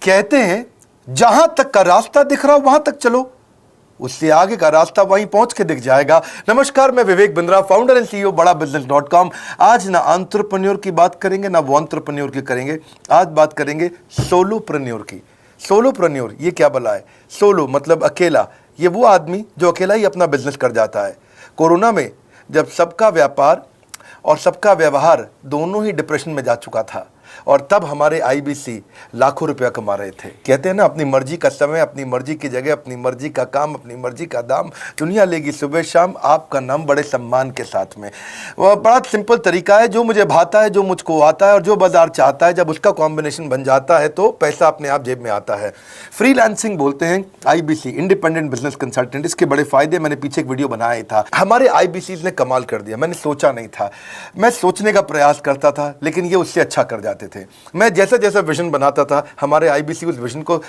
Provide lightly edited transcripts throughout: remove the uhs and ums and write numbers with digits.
कहते हैं जहां तक का रास्ता दिख रहा हो वहां तक चलो, उससे आगे का रास्ता वहीं पहुंच के दिख जाएगा। नमस्कार, मैं Vivek Bindra, founder and CEO बड़ा बिजनेस.com। आज ना एंटरप्रेन्योर की बात करेंगे ना वो एंटरप्रेन्योर की करेंगे, आज बात करेंगे सोलोप्रेन्योर की। सोलोप्रेन्योर ये क्या भला है? सोलो मतलब अकेला, ये वो आदमी जो अकेला ही अपना बिजनेस कर जाता है। कोरोना में जब सबका व्यापार और सबका व्यवहार दोनों ही डिप्रेशन में जा चुका था, और तब हमारे आईबीसी लाखों रुपया कमा रहे थे। कहते हैं ना, अपनी मर्जी का समय, अपनी मर्जी की जगह, अपनी मर्जी का काम, अपनी मर्जी का दाम, दुनिया लेगी सुबह शाम आपका नाम बड़े सम्मान के साथ में। वह बड़ा सिंपल तरीका है, जो मुझे भाता है, जो मुझको आता है और जो बाजार चाहता है, जब उसका कॉम्बिनेशन बन जाता है तो पैसा अपने आप जेब में आता है। फ्रीलांसिंग बोलते हैं आईबीसी, इंडिपेंडेंट बिजनेस कंसल्टेंट। इसके बड़े फायदे मैंने पीछे एक वीडियो बनाया ही था। हमारे आईबीसी ने कमाल कर दिया, मैंने सोचा नहीं था। मैं सोचने का प्रयास करता था लेकिन ये उससे अच्छा कर जाते थे। मैं जैसा जैसा विजन बनाता था, हमारे आईबीसी उस विजन को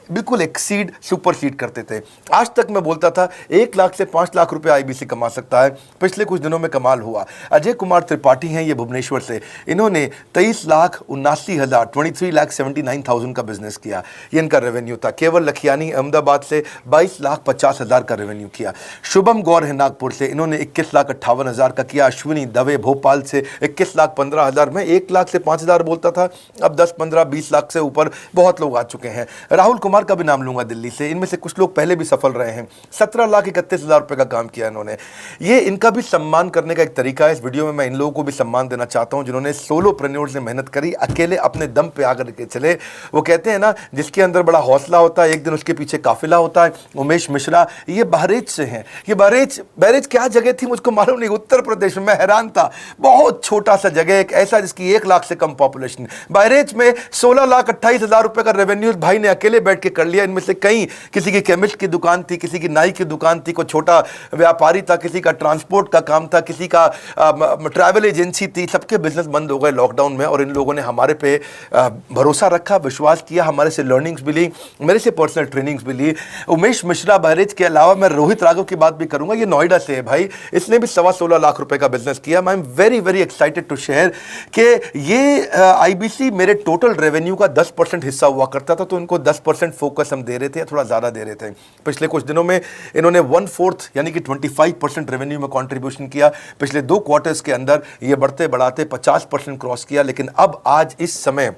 बिल्कुल एक्सीड सुपरसीड करते थे। आज तक मैं बोलता था 1 लाख से 5 लाख रुपए आईबीसी कमा सकता है। पिछले कुछ दिनों में कमाल हुआ। अजय कुमार त्रिपाठी हैं ये भुवनेश्वर से, इन्होंने 23,79,000 23,79,000 का बिजनेस किया। ये इनका रेवेन्यू था। केवल लखियानी अहमदाबाद से 22,50,000 का रेवेन्यू किया। शुभम गौर है नागपुर से, इन्होंने 21,58,000 का किया। अश्विनी दवे भोपाल से 21,15,000। मैं 1 लाख से 5,000 बोलता था, अब 10, 15, 20 लाख से ऊपर बहुत लोग आ चुके हैं। राहुल कुमार का भी नाम लूंगा दिल्ली से, इनमें से कुछ लोग पहले भी सफल रहे हैं। 17,31,000 रुपए का काम किया इन्होंने। ये इनका भी सम्मान करने का एक तरीका है। इस वीडियो में मैं इन लोगों को भी सम्मान देना चाहता हूं जिन्होंने सोलोप्रेन्योर से मेहनत करी, अकेले अपने दम पे आकर के चले। वो कहते हैं ना, जिसके अंदर बड़ा हौसला होता है एक दिन उसके पीछे काफिला होता है। उमेश मिश्रा ये बहरेच से हैं। ये बहरेच क्या जगह थी मुझको मालूम नहीं, उत्तर प्रदेश में। मैं हैरान था, बहुत छोटा सा जगह, एक ऐसा जिसकी 1 लाख से कम पॉपुलेशन। बहरेच में 16,28,000 रुपए का रेवेन्यू भाई ने अकेले बैठ के कर लिया। इनमें से कई, किसी की केमिस्ट की दुकान थी, किसी की नाई की दुकान थी, कोई छोटा व्यापारी था, किसी का ट्रांसपोर्ट का काम था, किसी का ट्रैवल एजेंसी थी। सबके बिजनेस बंद हो गए लॉकडाउन में, और इन लोगों ने हमारे पे भरोसा रखा, विश्वास किया, हमारे से लर्निंग्स भी ली, मेरे से पर्सनल ट्रेनिंग्स भी ली। उमेश मिश्रा बहरेज के अलावा मैं रोहित राघव की बात भी करूंगा, ये नोएडा से है भाई, इसने भी 16.25 लाख रुपए का बिजनेस किया। I am very very excited to share कि ये आईबीसी मेरे टोटल रेवेन्यू का 10% हिस्सा हुआ करता था, तो इनको 10% फोकस हम दे रहे थे, थोड़ा ज़्यादा दे रहे थे। पिछले कुछ दिनों में इन्होंने 1/4 यानी कि 25% रेवेन्यू में कंट्रीब्यूशन किया। पिछले 2 क्वार्टर्स के अंदर ये बढ़ते बढ़ाते 50% क्रॉस किया। लेकिन अब आज इस समय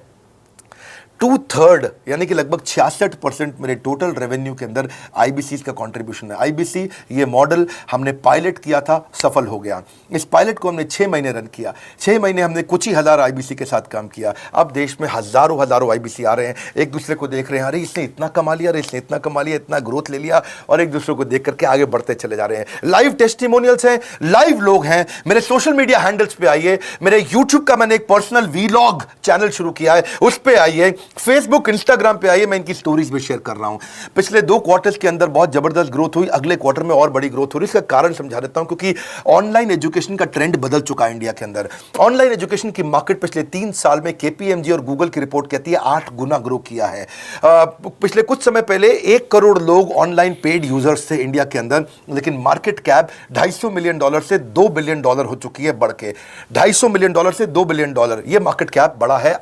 2/3 यानी कि लगभग 66% मेरे टोटल रेवेन्यू के अंदर आईबीसी का कंट्रीब्यूशन है। आईबीसी ये मॉडल हमने पायलट किया था, सफल हो गया। इस पायलट को हमने 6 महीने रन किया। 6 महीने हमने कुछ ही हज़ार आईबीसी के साथ काम किया। अब देश में हजारों आईबीसी आ रहे हैं, एक दूसरे को देख रहे हैं, अरे इसने इतना कमा लिया, अरे इसने इतना कमा लिया, इतना ग्रोथ ले लिया, और एक दूसरे को देख करके आगे बढ़ते चले जा रहे हैं। लाइव टेस्टिमोनियल्स हैं, लाइव लोग हैं। मेरे सोशल मीडिया हैंडल्स पे आइए, मेरे यूट्यूब का मैंने एक पर्सनल वीलॉग चैनल शुरू किया है, उस पर आइए, फेसबुक इंस्टाग्राम पे आइए, मैं इनकी स्टोरीज भी शेयर कर रहा हूं। पिछले 2 क्वार्टर्स के अंदर बहुत जबरदस्त ग्रोथ हुई, अगले क्वार्टर में और बड़ी ग्रोथ हो रही है। इसका कारण समझा देता हूं, क्योंकि ऑनलाइन एजुकेशन का ट्रेंड बदल चुका है इंडिया के अंदर। ऑनलाइन एजुकेशन की मार्केट पिछले 3 साल में केपीएमजी और गूगल की रिपोर्ट कहती है 8 गुना ग्रो किया है। पिछले कुछ समय पहले 1 करोड़ लोग ऑनलाइन पेड यूजर्स थे इंडिया के अंदर, लेकिन मार्केट कैप $250 मिलियन से $2 बिलियन हो चुकी है, बढ़ के $250 मिलियन से $2 बिलियन ये मार्केट कैप बढ़ा है।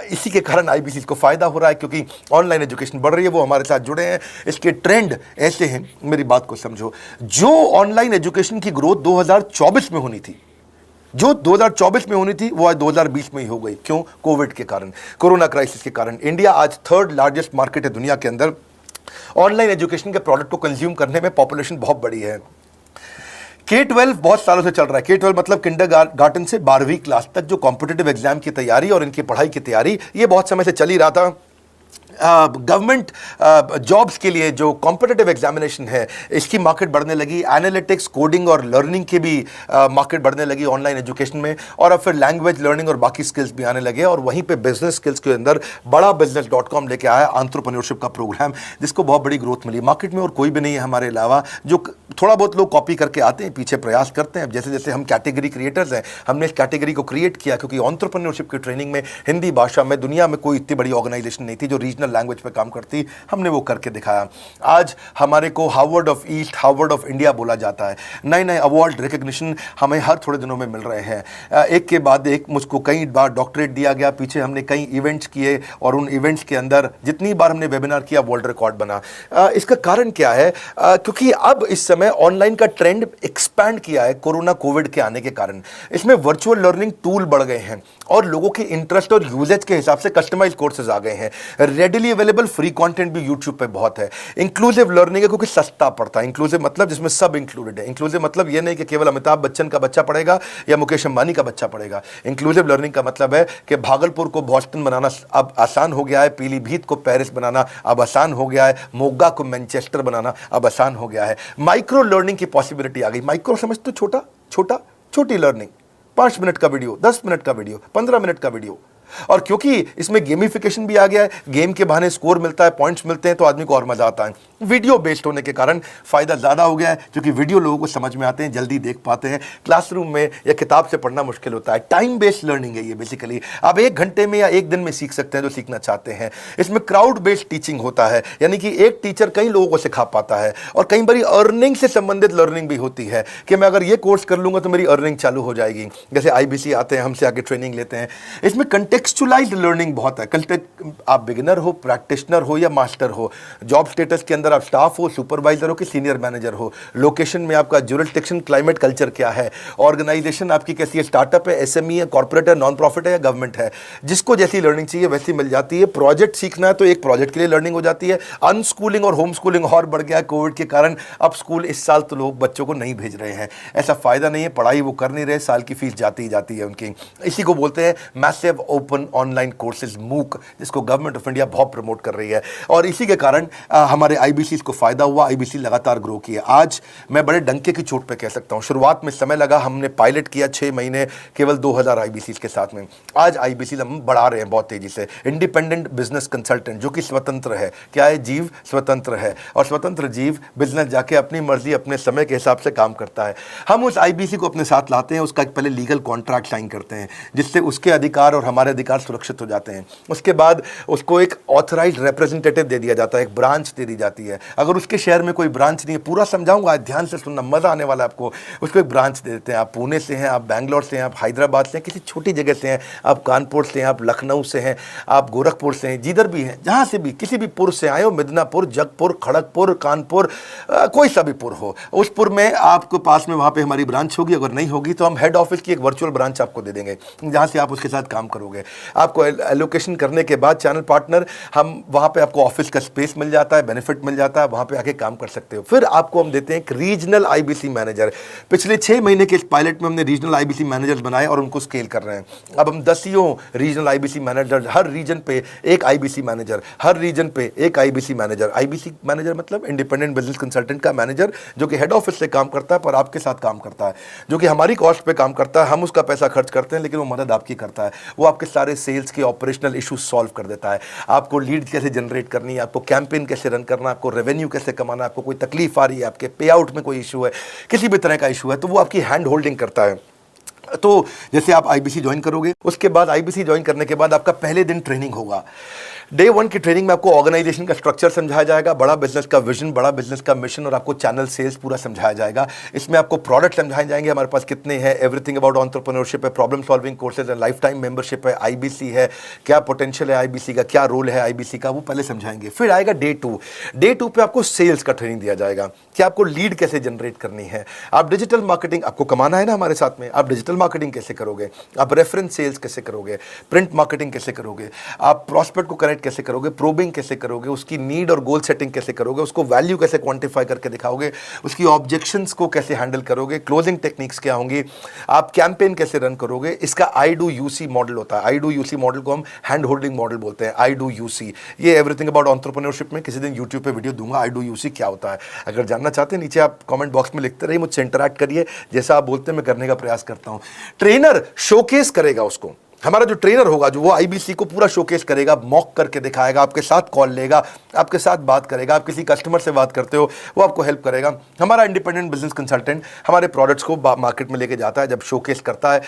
इसी के कारण आईबीसी को फायदा हो रहा है, क्योंकि ऑनलाइन एजुकेशन बढ़ रही है, वो हमारे साथ जुड़े हैं। इसके ट्रेंड ऐसे हैं, मेरी बात को समझो। जो ऑनलाइन एजुकेशन की ग्रोथ 2024 में होनी थी, जो 2024 में होनी थी, वो आज 2020 में ही हो गई। क्यों? कोविड के कारण, कोरोना क्राइसिस के कारण। इंडिया आज 3rd लार्जेस्ट मार्केट है दुनिया के अंदर। ऑनलाइन एजुकेशन के प्रोडक्ट को कंज्यूम करने में पॉपुलेशन बहुत बड़ी है। K-12 बहुत सालों से चल रहा है। K-12 मतलब किंडरगार्टन से 12वीं क्लास तक जो कॉम्पिटिटिव एग्जाम की तैयारी और इनकी पढ़ाई की तैयारी, ये बहुत समय से चल ही रहा था। गवर्नमेंट जॉब्स के लिए जो कॉम्पिटिटिव एग्जामिनेशन है, इसकी मार्केट बढ़ने लगी। एनालिटिक्स, कोडिंग और लर्निंग की भी मार्केट बढ़ने लगी ऑनलाइन एजुकेशन में, और अब फिर लैंग्वेज लर्निंग और बाकी स्किल्स भी आने लगे। और वहीं पे बिजनेस स्किल्स के अंदर बड़ा बिजनेस.com लेके आया एंटरप्रेन्योरशिप का प्रोग्राम, जिसको बहुत बड़ी ग्रोथ मिली मार्केट में, और कोई भी नहीं है हमारे अलावा जो थोड़ा बहुत लोग कॉपी करके आते हैं, पीछे प्रयास करते हैं। जैसे जैसे हम कैटेगरी क्रिएटर्स हैं, हमने इस कैटेगरी को क्रिएट किया क्योंकि एंटरप्रेन्योरशिप की ट्रेनिंग में हिंदी भाषा में दुनिया में कोई इतनी बड़ी ऑर्गेनाइजेशन नहीं थी जो रीजनल लैंग्वेज पे काम करती। हमने वो करके दिखाया। आज हमारे को Harvard of east, Harvard of India बोला जाता है। नए नए अवार्ड रिकग्निशन हमें हर थोड़े दिनों में मिल रहे हैं। एक के बाद एक मुझको कई बार डॉक्टरेट दिया गया। पीछे हमने कई इवेंट्स किए और उन इवेंट्स के अंदर जितनी बार हमने वेबिनार किया वर्ल्ड रिकॉर्ड बना। इसका कारण क्या है? क्योंकि अब इस समय ऑनलाइन का ट्रेंड एक्सपैंड किया है कोरोना कोविड के आने के कारण। इसमें वर्चुअल लर्निंग टूल बढ़ गए हैं और लोगों के इंटरेस्ट और यूजेज के हिसाब से कस्टमाइज कोर्सेज आ गए हैं। रेडिली अवेलेबल फ्री कंटेंट भी यूट्यूब पे बहुत है। इंक्लूसिव लर्निंग है क्योंकि सस्ता पड़ता है। इंक्लूसिव मतलब जिसमें सब इंक्लूडेड है। इंक्लूसिव मतलब ये नहीं कि केवल अमिताभ बच्चन का बच्चा पढ़ेगा या मुकेश अंबानी का बच्चा पढ़ेगा। इंक्लूसिव लर्निंग का मतलब है कि भागलपुर को बॉस्टन बनाना अब आसान हो गया है, पीलीभीत को पेरिस बनाना अब आसान हो गया है, मोगा को मैनचेस्टर बनाना अब आसान हो गया है। माइक्रो लर्निंग की पॉसिबिलिटी आ गई। माइक्रो समझ तो छोटी लर्निंग, 5 मिनट का वीडियो, 10 मिनट का वीडियो, 15 मिनट का वीडियो। और क्योंकि इसमें गेमिफिकेशन भी आ गया है, गेम के बहाने स्कोर मिलता है, पॉइंट्स मिलते हैं, तो आदमी को और मजा आता है। वीडियो बेस्ड होने के कारण फायदा ज्यादा हो गया है क्योंकि वीडियो लोगों को समझ में आते हैं, जल्दी देख पाते हैं। क्लासरूम में या किताब से पढ़ना मुश्किल होता है। टाइम बेस्ड लर्निंग है ये बेसिकली। आप 1 घंटे में या 1 दिन में सीख सकते हैं जो सीखना चाहते हैं। इसमें क्राउड बेस्ड टीचिंग होता है, यानी कि एक टीचर कई लोगों को सिखा पाता है। और कई बार अर्निंग से संबंधित लर्निंग भी होती है कि मैं अगर ये कोर्स कर लूंगा तो मेरी अर्निंग चालू हो जाएगी। जैसे IBC आते हैं, हमसे आगे ट्रेनिंग लेते हैं। इसमें कंटेक्चुअलाइज्ड लर्निंग बहुत है। आप बिगिनर हो, प्रैक्टिशनर हो या मास्टर हो, जॉब स्टेटस के अंदर आप स्टाफ हो, सुपरवाइजर हो कि सीनियर मैनेजर हो, लोकेशन में आपका जुरिस्डिक्शन, क्लाइमेट, कल्चर क्या है, ऑर्गेनाइजेशन आपकी कैसी है, स्टार्टअप है, SME है, कॉर्पोरेट है, नॉन प्रॉफिट है या गवर्नमेंट है, जिसको जैसी लर्निंग चाहिए वैसी मिल जाती है। प्रोजेक्ट सीखना है तो एक प्रोजेक्ट के लिए लर्निंग हो जाती है। अनस्कूलिंग और होम स्कूलिंग और बढ़ गया है कोविड के कारण। अब स्कूल इस साल तो लोग बच्चों को नहीं भेज रहे हैं। ऐसा फायदा नहीं है, पढ़ाई वो कर नहीं रहे, साल की फीस जाती ही जाती है उनकी। इसी को बोलते हैं मैसिव ओपन ऑनलाइन कोर्सेज, मूक, जिसको गवर्नमेंट ऑफ इंडिया बहुत प्रमोट कर रही है। और इसी के कारण हमारे IBC को फायदा हुआ। IBC लगातार ग्रो किया। आज मैं बड़े डंके की चोट पे कह सकता हूं, शुरुआत में समय लगा, हमने पायलट किया 6 महीने केवल 2000 IBC के साथ में। आज IBC हम बढ़ा रहे हैं बहुत तेजी से। इंडिपेंडेंट बिजनेस कंसल्टेंट, जो कि स्वतंत्र है। क्या है? जीव स्वतंत्र है। और स्वतंत्र जीव बिजनेस जाके अपनी मर्जी अपने समय के हिसाब से काम करता है। हम उस IBC को अपने साथ लाते हैं, उसका एक पहले लीगल कॉन्ट्रैक्ट साइन करते हैं जिससे उसके अधिकार और हमारे अधिकार सुरक्षित हो जाते हैं। उसके बाद उसको एक ऑथराइज्ड रिप्रेजेंटेटिव दे दिया जाता है, एक ब्रांच दे दी जाती है। अगर उसके शहर में कोई ब्रांच नहीं है, पूरा समझाऊंगा, ध्यान से सुनना, मजा आने वाला है आपको। उसको एक ब्रांच दे देते हैं। आप पुणे से हैं, आप बैंगलोर से हैं, आप हैदराबाद से हैं, किसी छोटी जगह से हैं, आप कानपुर से हैं, आप लखनऊ से हैं, आप गोरखपुर से हैं, जिधर भी हैं, जहाँ से भी, किसी भी पुर से आए हो, मिदनापुर, जगपुर, खड़गपुर, कानपुर, कोई सा भी पुर हो, उस पुर में आपको पास में वहाँ पे हमारी ब्रांच होगी। अगर नहीं होगी तो हम हेड ऑफिस की एक वर्चुअल ब्रांच आपको दे देंगे जहाँ से आप उसके साथ काम करोगे। आपको एलोकेशन करने के बाद चैनल पार्टनर, हम वहाँ पे आपको ऑफिस का स्पेस मिल जाता है, बेनिफिट मिल जाता है, वहाँ पे आके काम कर सकते हो। फिर आपको हम देते हैं एक रीजनल IBC मैनेजर। पिछले 6 महीने के इस पायलट में हमने रीजनल IBC मैनेजर बनाए और उनको स्केल कर रहे हैं। अब हम 10 रीजनल IBC मैनेजर, हर रीजन पे एक IBC मैनेजर, हर रीजन पे एक IBC मैनेजर। IBC मैनेजर मतलब इंडिपेंडेंट बिजनेस कंसल्टेंट का मैनेजर, जो कि हेड ऑफिस से काम करता है पर आपके साथ काम करता है, जो कि हमारी कॉस्ट पे काम करता है। हम उसका पैसा खर्च करते हैं लेकिन वो मदद आपकी करता है। वो आपके सारे सेल्स के ऑपरेशनल इश्यूज सॉल्व कर देता है। आपको लीड कैसे जनरेट करनी है, आपको कैंपेन कैसे रन करना है, आपको रेवेन्यू कैसे कमाना है, आपको कोई तकलीफ आ रही है, आपके पे आउट में कोई इशू है, किसी भी तरह का इशू है, तो वो आपकी हैंड होल्डिंग करता है। तो जैसे आप IBC ज्वाइन करोगे, उसके बाद IBC ज्वाइन करने के बाद आपका पहले दिन ट्रेनिंग होगा। डे 1 की ट्रेनिंग में आपको ऑर्गेनाइजेशन का स्ट्रक्चर समझाया जाएगा, बड़ा बिजनेस का विजन, बड़ा बिजनेस का मिशन, और आपको चैनल सेल्स पूरा समझाया जाएगा। इसमें आपको प्रोडक्ट समझाए जाएंगे, हमारे पास कितने हैं, एवरीथिंग अबाउट एंटरप्रेन्योरशिप है, प्रॉब्लम सॉल्विंग कोर्सेज है, लाइफ टाइम मेंबरशिप है, IBC है, क्या पोटेंशियल है IBC का, क्या रोल है IBC का, वो पहले समझाएंगे। फिर आएगा डे 2। डे 2 पे आपको सेल्स का ट्रेनिंग दिया जाएगा कि आपको लीड कैसे जनरेट करनी है। आप डिजिटल मार्केटिंग, आपको कमाना है ना हमारे साथ में, आप डिजिटल मार्केटिंग कैसे करोगे, आप रेफरेंस सेल्स कैसे करोगे, प्रिंट मार्केटिंग कैसे करोगे, आप प्रॉस्पेक्ट को कनेक्ट कैसे करोगे, प्रोबिंग कैसे करोगे, उसकी नीड और गोल सेटिंग कैसे करोगे, उसको वैल्यू कैसे क्वांटिफाई करके दिखाओगे, उसकी ऑब्जेक्शंस को कैसे हैंडल करोगे, क्लोजिंग टेक्निक्स क्या होंगी, आप कैंपेन कैसे रन करोगे। इसका I do UC मॉडल होता है। I do UC मॉडल को हम हैंड होल्डिंग मॉडल बोलते हैं। I do UC, ये एवरीथिंग अबाउट एंटरप्रेन्योरशिप में किसी दिन यूट्यूब पे वीडियो दूंगा, I do UC क्या होता है। अगर जानना चाहते हैं नीचे आप कमेंट बॉक्स में लिखते रहिए, मुझसे इंटरैक्ट करिए, जैसा आप बोलते हैं मैं करने का प्रयास करता हूं। ट्रेनर शोकेस करेगा उसको हमारा जो ट्रेनर होगा जो वो आईबीसी को पूरा शोकेस करेगा, मॉक करके दिखाएगा, आपके साथ कॉल लेगा, आपके साथ बात करेगा, आप किसी कस्टमर से बात करते हो वो आपको हेल्प करेगा। हमारा इंडिपेंडेंट बिजनेस कंसल्टेंट हमारे प्रोडक्ट्स को मार्केट में लेके जाता है, जब शोकेस करता है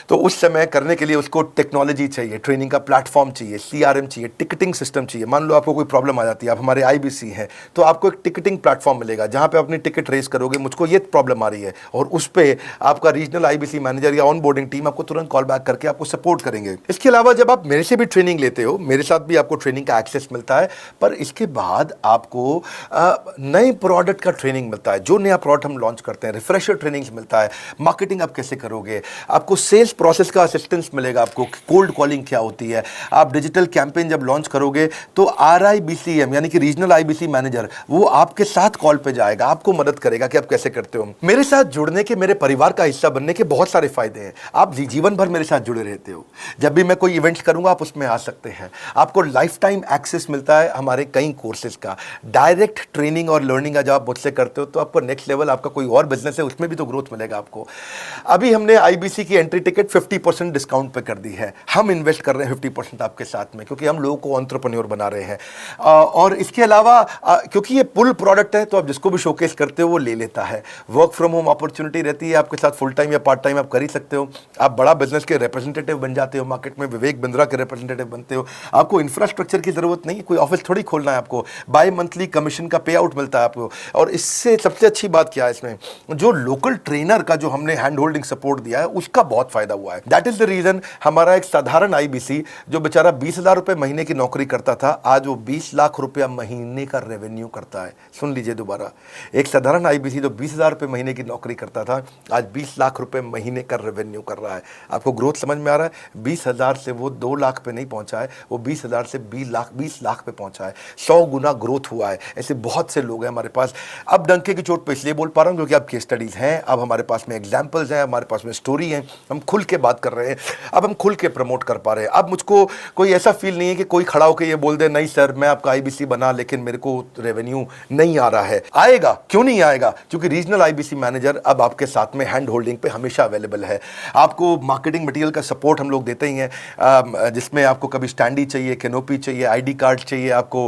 तो उस समय करने के लिए उसको टेक्नोलॉजी चाहिए, ट्रेनिंग का प्लेटफॉर्म चाहिए, सीआरएम चाहिए, टिकटिंग सिस्टम चाहिए। मान लो आपको कोई प्रॉब्लम आ जाती है, आप हमारे आईबीसी हैं, तो आपको एक टिकटिंग प्लेटफॉर्म मिलेगा जहां पे अपनी टिकट रेस करोगे, मुझको ये प्रॉब्लम आ रही है, और उस पर आपका रीजनल आईबीसी मैनेजर या ऑन बोर्डिंग टीम आपको तुरंत कॉल बैक करके आपको सपोर्ट करेंगे। इसके अलावा जब आप मेरे से भी ट्रेनिंग लेते हो, मेरे साथ भी आपको ट्रेनिंग का एक्सेस मिलता है, पर इसके बाद आपको नए प्रोडक्ट का ट्रेनिंग मिलता है। जो नया प्रोडक्ट हम लॉन्च करते हैं, रिफ्रेशर ट्रेनिंग्स मिलता है, मार्केटिंग आप कैसे करोगे, आपको सेल्स प्रोसेस का असिस्टेंस मिलेगा, आपको कोल्ड कॉलिंग क्या होती है, आप डिजिटल कैंपेन जब लॉन्च करोगे तो आरआईबीसीएम यानी कि रीजनल आईबीसी मैनेजर वो आपके साथ कॉल पे जाएगा, आपको मदद करेगा कि आप कैसे करते हो। मेरे साथ जुड़ने के, मेरे परिवार का हिस्सा बनने के बहुत सारे फायदे हैं। आप जीवन भर मेरे साथ जुड़े रहते हो, जब भी मैं कोई इवेंट्स करूंगा आप उसमें आ सकते हैं, आपको लाइफ टाइम एक्सेस मिलता है हमारे कई कोर्सेज का, डायरेक्ट ट्रेनिंग और लर्निंग जब आप मुझसे करते हो तो आपको नेक्स्ट लेवल, आपका कोई और बिजनेस है उसमें भी तो ग्रोथ मिलेगा आपको। अभी हमने आईबीसी की एंट्री टिकट 50% डिस्काउंट पे कर दी है, हम इन्वेस्ट कर रहे हैं 50% आपके साथ में, क्योंकि हम लोगों को एंटरप्रेन्योर बना रहे हैं। और इसके अलावा क्योंकि ये पुल प्रोडक्ट है तो आप जिसको भी शोकेस करते हो वो ले लेता है। वर्क फ्रॉम होम अपॉर्चुनिटी रहती है आपके साथ, फुल टाइम या पार्ट टाइम आप कर ही सकते हो। आप बड़ा बिजनेस के रिप्रेजेंटेटिव बन जाते हो, मार्केट में विवेक बिंद्रा के रिप्रेजेंटेटिव बनते हो। आपको इंफ्रास्ट्रक्चर की जरूरत नहीं, कोई ऑफिस थोड़ी खोलना है आपको, बाय मंथली कमीशन का पे आउट मिलता है आपको। और इससे सबसे अच्छी बात क्या है, इसमें जो लोकल ट्रेनर का जो हमने हैंड होल्डिंग सपोर्ट दिया है उसका बहुत फायदा हुआ है। दैट इज द रीजन हमारा एक साधारण आईबीसी जो बेचारा 20,000 रुपए महीने की नौकरी करता था, आज वो 20 लाख रुपया महीने का रेवेन्यू करता है। सुन लीजिए दोबारा, एक साधारण आईबीसी जो 20,000 रुपए महीने की नौकरी करता था, आज 20 लाख रुपए महीने का रेवेन्यू कर रहा है। आपको ग्रोथ समझ में आ रहा है? 20,000 से वो 2 लाख पे नहीं पहुंचा है, वो 20,000 से 20 लाख पे पहुंचा है। 100 गुना ग्रोथ हुआ है। ऐसे बहुत से लोग हैं हमारे पास। अब डंके की चोट पे इसलिए बोल पा रहा हूं क्योंकि अब केस स्टडीज हैं, अब हमारे पास में एग्जाम्पल्स हैं, हमारे पास में स्टोरी है, हम खुल के बात कर रहे हैं, अब हम खुल के प्रमोट कर पा रहे हैं। अब मुझको कोई ऐसा फील नहीं है कि कोई खड़ा होकर ये बोल दे नहीं सर मैं आपका आईबीसी बना लेकिन मेरे को रेवेन्यू नहीं आ रहा है। आएगा, क्यों नहीं आएगा? क्योंकि रीजनल आईबीसी मैनेजर अब आपके साथ में हैंड होल्डिंग पे हमेशा अवेलेबल है। आपको मार्केटिंग मटेरियल का सपोर्ट हम लोग देते ही हैं, जिसमें आपको कभी स्टैंडी चाहिए, कैनोपी चाहिए, आईडी कार्ड चाहिए, आपको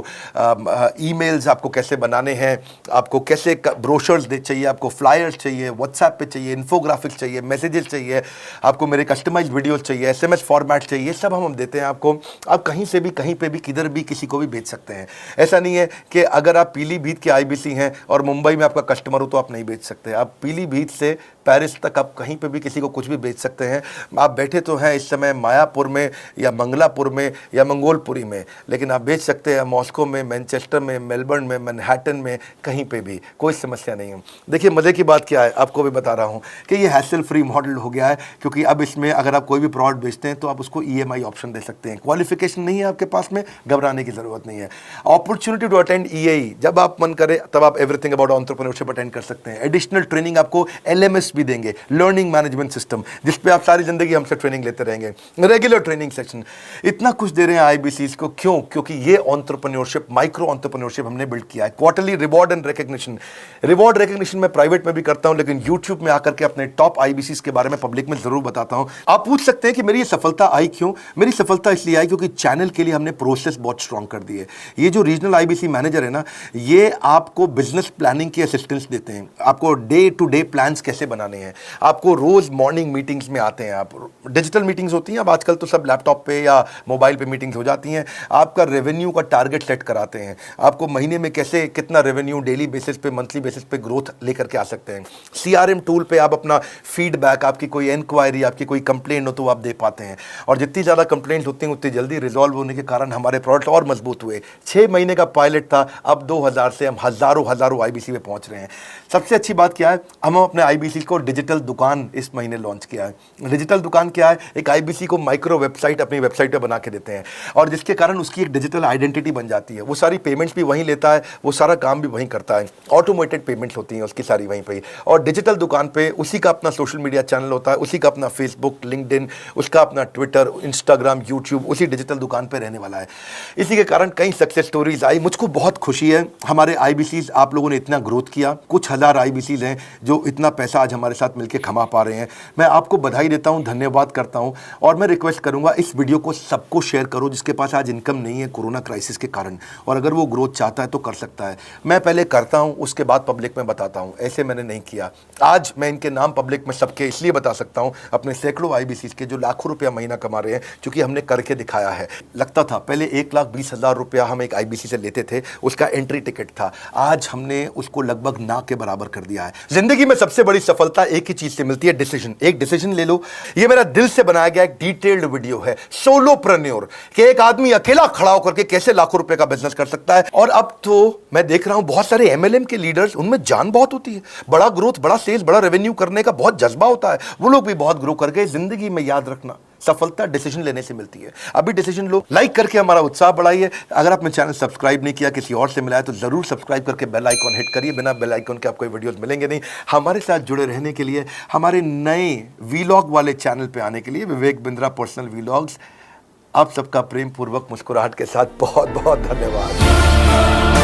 ईमेल्स आपको कैसे बनाने हैं, आपको कैसे ब्रोशर्स चाहिए, आपको फ्लायर्स चाहिए, व्हाट्सएप पे चाहिए, इन्फोग्राफिक्स चाहिए, मैसेजेस चाहिए, आपको मेरे कस्टमाइज्ड वीडियोस चाहिए, एसएमएस फॉर्मेट चाहिए, सब हम देते हैं आपको। आप कहीं से भी, कहीं पे भी, किधर भी, किसी को भी भेज सकते हैं। ऐसा नहीं है कि अगर आप पीलीभीत के आईबीसी हैं और मुंबई में आपका कस्टमर हो तो आप नहीं बेच सकते। आप पीलीभीत से पेरिस तक आप कहीं पे भी किसी को कुछ भी बेच सकते हैं। आप बैठे तो हैं इस समय मायापुर में या मंगलापुर में या मंगोलपुरी में, लेकिन आप बेच सकते हैं मॉस्को में, मैनचेस्टर में, मेलबर्न में, मैनहट्टन में, कहीं पे भी, कोई समस्या नहीं है। देखिए मज़े की बात क्या है, आपको भी बता रहा हूँ कि ये हैसल फ्री मॉडल हो गया है, क्योंकि अब इसमें अगर आप कोई भी प्रोडक्ट बेचते हैं तो आप उसको ईएमआई ऑप्शन दे सकते हैं। क्वालिफिकेशन नहीं है आपके पास में, घबराने की जरूरत नहीं है। अपॉर्चुनिटी टू अटेंड ईएई, जब आप मन करे तब आप एवरीथिंग अबाउट एंटरप्रेन्योरशिप अटेंड कर सकते हैं। एडिशनल ट्रेनिंग आपको एलएमएस भी देंगे, लर्निंग मैनेजमेंट सिस्टम, जिस पे आप सारी जिंदगी हमसे ट्रेनिंग लेते रहेंगे। रेगुलर ट्रेनिंग सेक्शन, इतना कुछ दे रहे हैं आईबीसीज को। क्यों? क्योंकि ये एंटरप्रेन्योरशिप, माइक्रो एंटरप्रेन्योरशिप हमने बिल्ड किया है। Quarterly reward and recognition, reward recognition मैं प्राइवेट में भी करता हूं, लेकिन यूट्यूब में आकर के अपने टॉप आईबीसीज के बारे में पब्लिक में जरूर बताता हूं। आप पूछ सकते हैं कि मेरी ये सफलता आई क्यों? मेरी सफलता इसलिए आई क्योंकि चैनल के लिए हमने प्रोसेस बहुत स्ट्रांग कर दी है। ये जो रीजनल आईबीसी मैनेजर है ना, ये आपको बिजनेस प्लानिंग की असिस्टेंस देते हैं, आपको डे टू डे प्लान्स कैसे बनाने हैं, आपको रोज मॉर्निंग मीटिंग्स में आते हैं। आप डिजिटल मीटिंग्स होती हैं, अब आजकल तो सब लैपटॉप पे या मोबाइल पे मीटिंग्स हो जाती हैं। आपका रेवेन्यू का टारगेट सेट कराते हैं, आपको महीने में कैसे कितना रेवेन्यू डेली बेसिस पे, मंथली बेसिस पे ग्रोथ लेकर के आ सकते हैं। सीआरएम टूल पे आप अपना फीडबैक, आपकी कोई इंक्वायरी, आपकी कोई कंप्लेंट हो तो आप दे पाते हैं, और जितनी ज़्यादा कंप्लेंट होती हैं उतनी जल्दी रिजॉल्व होने के कारण हमारे प्रोडक्ट और मजबूत हुए। 6 महीने का पायलट था, अब 2000 से हम हज़ारों आईबीसी पे पहुंच रहे हैं। सबसे अच्छी बात क्या है, हम अपने आईबीसी को डिजिटल दुकान इस महीने लॉन्च किया है। डिजिटल दुकान क्या है? एक आईबीसी को माइक्रो वेबसाइट अपनी वेबसाइट पे बना के देते हैं, और जिसके कारण उसकी एक डिजिटल आइडेंटिटी बन जाती है। वो सारी पेमेंट्स भी वहीं लेता है, वो सारा काम भी वहीं करता है, ऑटोमेटेड पेमेंट्स होती हैं उसकी सारी वहीं पे। और डिजिटल दुकान पे उसी का अपना सोशल मीडिया चैनल होता है, उसी का अपना फेसबुक, लिंक्डइन, उसका अपना ट्विटर, इंस्टाग्राम, यूट्यूब उसी डिजिटल दुकान पे रहने वाला है। इसी के कारण कई सक्सेस स्टोरीज आई। मुझको बहुत खुशी है, हमारे आईबीसीज आप लोगों ने इतना ग्रोथ किया। कुछ हज़ार आईबीसीज हैं जो इतना पैसा आज हमारे हमारे साथ मिलकर कमा पा रहे हैं। मैं आपको बधाई देता हूं, धन्यवाद करता हूं और मैं रिक्वेस्ट करूंगा इस वीडियो को सबको शेयर करो जिसके पास आज इनकम नहीं है कोरोना क्राइसिस के कारण, और अगर वो ग्रोथ चाहता है तो कर सकता है। मैं पहले करता हूं, उसके बाद पब्लिक में बताता हूं, ऐसे मैंने नहीं किया। आज मैं इनके नाम पब्लिक में सबके इसलिए बता सकता हूं, अपने सैकड़ों आईबीसी के जो लाखों रुपया महीना कमा रहे हैं, क्योंकि हमने करके दिखाया है। लगता था पहले 1,20,000 रुपया हम एक आईबीसी से लेते थे, उसका एंट्री टिकट था, आज हमने उसको लगभग ना के बराबर कर दिया है। जिंदगी में सबसे बड़ी सफलता एक ही चीज से मिलती है, डिसीजन। एक डिसीजन ले लो। ये मेरा दिल से बनाया गया एक डिटेल्ड वीडियो है, सोलोप्रेन्योर, कि एक आदमी अकेला खड़ा होकर के कैसे लाखों रुपए का बिजनेस कर सकता है। और अब तो मैं देख रहा हूं बहुत सारे एमएलएम के लीडर्स, उनमें जान बहुत होती है, बड़ा ग्रोथ, बड़ा सेल्स, बड़ा रेवेन्यू करने का बहुत जज्बा होता है, वो लोग भी बहुत ग्रो कर गए। जिंदगी में याद रखना, सफलता डिसीजन लेने से मिलती है। अभी डिसीजन लो, लाइक करके हमारा उत्साह बढ़ाइए। अगर आपने चैनल सब्सक्राइब नहीं किया, किसी और से मिला है, तो जरूर सब्सक्राइब करके बेल आइकॉन हिट करिए। बिना बेल आइकॉन के आपको वीडियोस मिलेंगे नहीं। हमारे साथ जुड़े रहने के लिए, हमारे नए वीलॉग वाले चैनल पे आने के लिए, विवेक बिंद्रा पर्सनल वीलॉग्स, आप सबका प्रेम पूर्वक मुस्कुराहट के साथ बहुत बहुत धन्यवाद।